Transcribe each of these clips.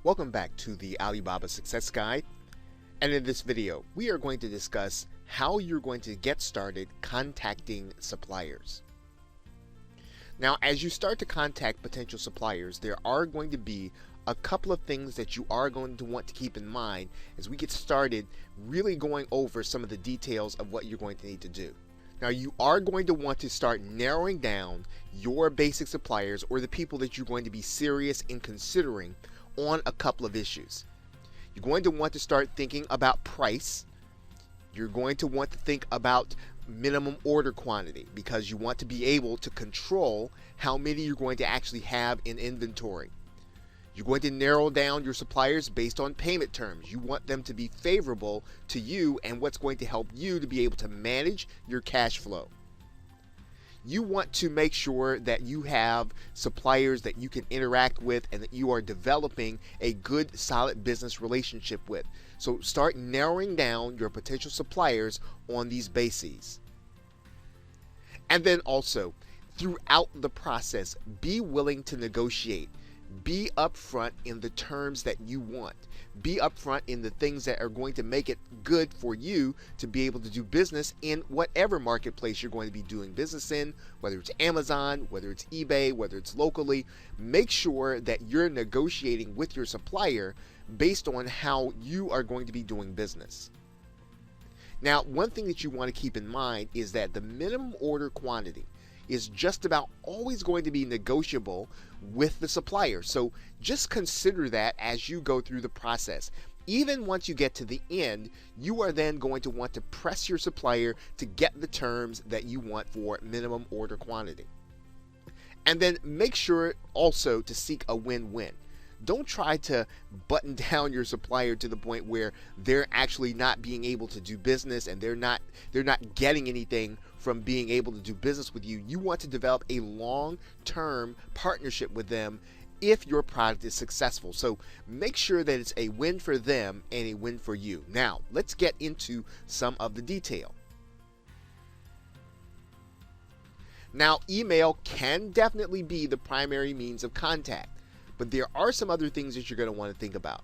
Welcome back to the Alibaba Success Guide, and in this video we are going to discuss how you're going to get started contacting suppliers. Now, as you start to contact potential suppliers, there are going to be a couple of things that you are going to want to keep in mind as we get started really going over some of the details of what you're going to need to do. Now, you are going to want to start narrowing down your basic suppliers, or the people that you're going to be serious in considering on a couple of issues. You're going to want to start thinking about price. You're going to want to think about minimum order quantity, because you want to be able to control how many you're going to actually have in inventory. You're going to narrow down your suppliers based on payment terms. You want them to be favorable to you and what's going to help you to be able to manage your cash flow. You want to make sure that you have suppliers that you can interact with and that you are developing a good, solid business relationship with. So start narrowing down your potential suppliers on these bases. And then also, throughout the process, be willing to negotiate. Be upfront in the terms that you want. Be upfront in the things that are going to make it good for you to be able to do business in whatever marketplace you're going to be doing business in, whether it's Amazon, whether it's eBay, whether it's locally. Make sure that you're negotiating with your supplier based on how you are going to be doing business. Now, one thing that you want to keep in mind is that the minimum order quantity is just about always going to be negotiable with the supplier. So just consider that as you go through the process. Even once you get to the end, you are then going to want to press your supplier to get the terms that you want for minimum order quantity. And then make sure also to seek a win-win. Don't try to button down your supplier to the point where they're actually not being able to do business and they're not getting anything from being able to do business with you. You want to develop a long-term partnership with them if your product is successful. So make sure that it's a win for them and a win for you. Now, let's get into some of the detail. Now, email can definitely be the primary means of contact, but there are some other things that you're going to want to think about.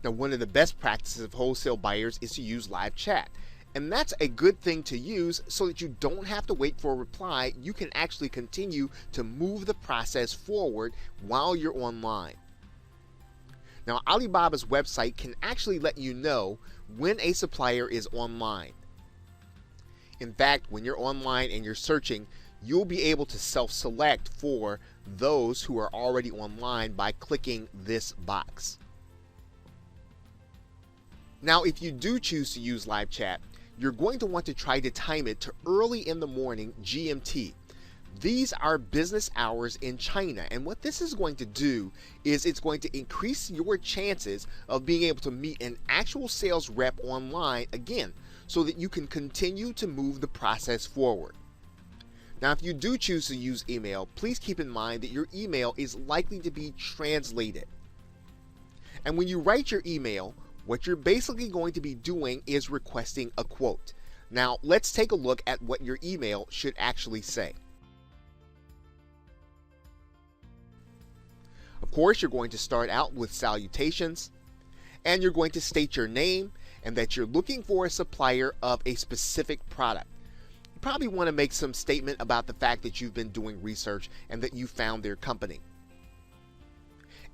Now, one of the best practices of wholesale buyers is to use live chat. And that's a good thing to use so that you don't have to wait for a reply. You can actually continue to move the process forward while you're online. Now, Alibaba's website can actually let you know when a supplier is online. In fact, when you're online and you're searching, you'll be able to self-select for those who are already online by clicking this box. Now, if you do choose to use live chat, you're going to want to try to time it to early in the morning GMT. These are business hours in China, and what this is going to do is it's going to increase your chances of being able to meet an actual sales rep online again, so that you can continue to move the process forward. Now, if you do choose to use email, please keep in mind that your email is likely to be translated. And when you write your email, what you're basically going to be doing is requesting a quote. Now, let's take a look at what your email should actually say. Of course, you're going to start out with salutations, and you're going to state your name and that you're looking for a supplier of a specific product. You probably want to make some statement about the fact that you've been doing research and that you found their company.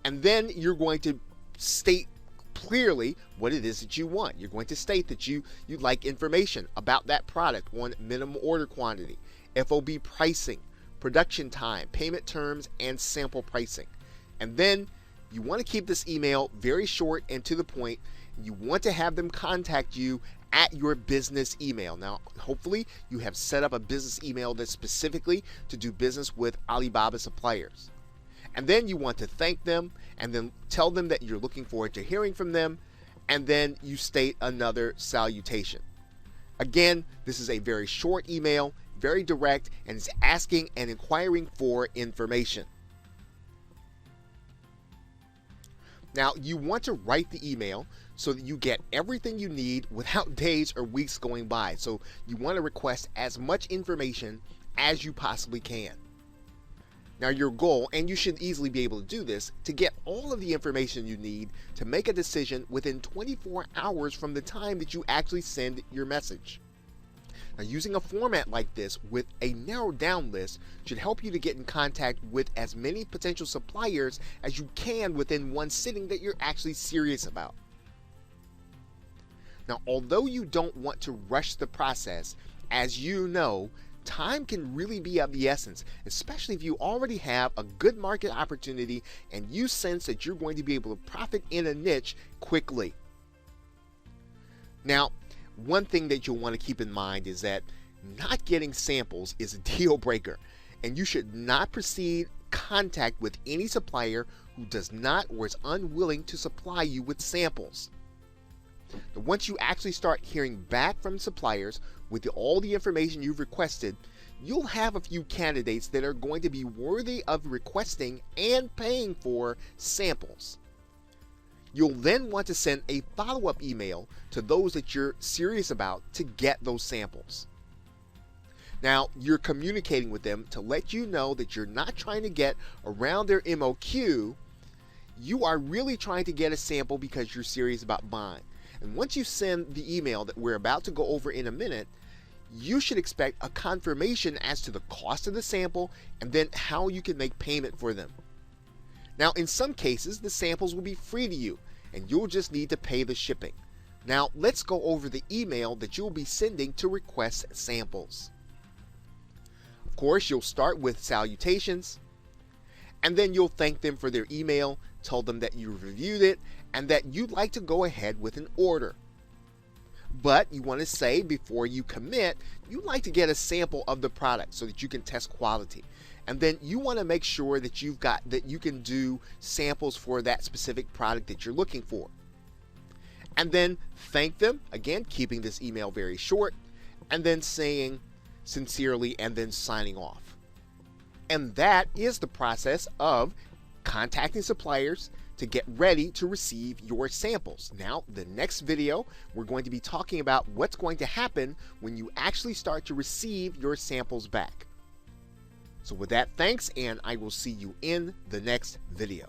And then you're going to state clearly what it is that you want. You're going to state that you'd like information about that product on minimum order quantity, FOB pricing, production time, payment terms, and sample pricing. And then you want to keep this email very short and to the point. You want to have them contact you at your business email. Now, hopefully you have set up a business email that's specifically to do business with Alibaba suppliers. And then you want to thank them and then tell them that you're looking forward to hearing from them, and then you state another salutation. Again, this is a very short email, very direct, and it's asking and inquiring for information. Now, you want to write the email so that you get everything you need without days or weeks going by. So you want to request as much information as you possibly can. Now your goal, and you should easily be able to do this, to get all of the information you need to make a decision within 24 hours from the time that you actually send your message. Now, using a format like this with a narrowed down list should help you to get in contact with as many potential suppliers as you can within one sitting that you're actually serious about. Now, although you don't want to rush the process, as you know, time can really be of the essence, especially if you already have a good market opportunity and you sense that you're going to be able to profit in a niche quickly. Now, one thing that you'll want to keep in mind is that not getting samples is a deal breaker, and you should not proceed contact with any supplier who does not or is unwilling to supply you with samples. Now, once you actually start hearing back from suppliers with all the information you've requested, you'll have a few candidates that are going to be worthy of requesting and paying for samples. You'll then want to send a follow-up email to those that you're serious about to get those samples. Now, you're communicating with them to let you know that you're not trying to get around their MOQ. You are really trying to get a sample because you're serious about buying. And once you send the email that we're about to go over in a minute, you should expect a confirmation as to the cost of the sample and then how you can make payment for them. Now, in some cases, the samples will be free to you, and you'll just need to pay the shipping. Now, let's go over the email that you'll be sending to request samples. Of course, you'll start with salutations, and then you'll thank them for their email, tell them that you reviewed it, and that you'd like to go ahead with an order. But you want to say before you commit, you'd like to get a sample of the product so that you can test quality. And then you want to make sure that you can do samples for that specific product that you're looking for. And then thank them, again, keeping this email very short, and then saying sincerely and then signing off. And that is the process of contacting suppliers to get ready to receive your samples. Now, the next video, we're going to be talking about what's going to happen when you actually start to receive your samples back. So with that, thanks, and I will see you in the next video.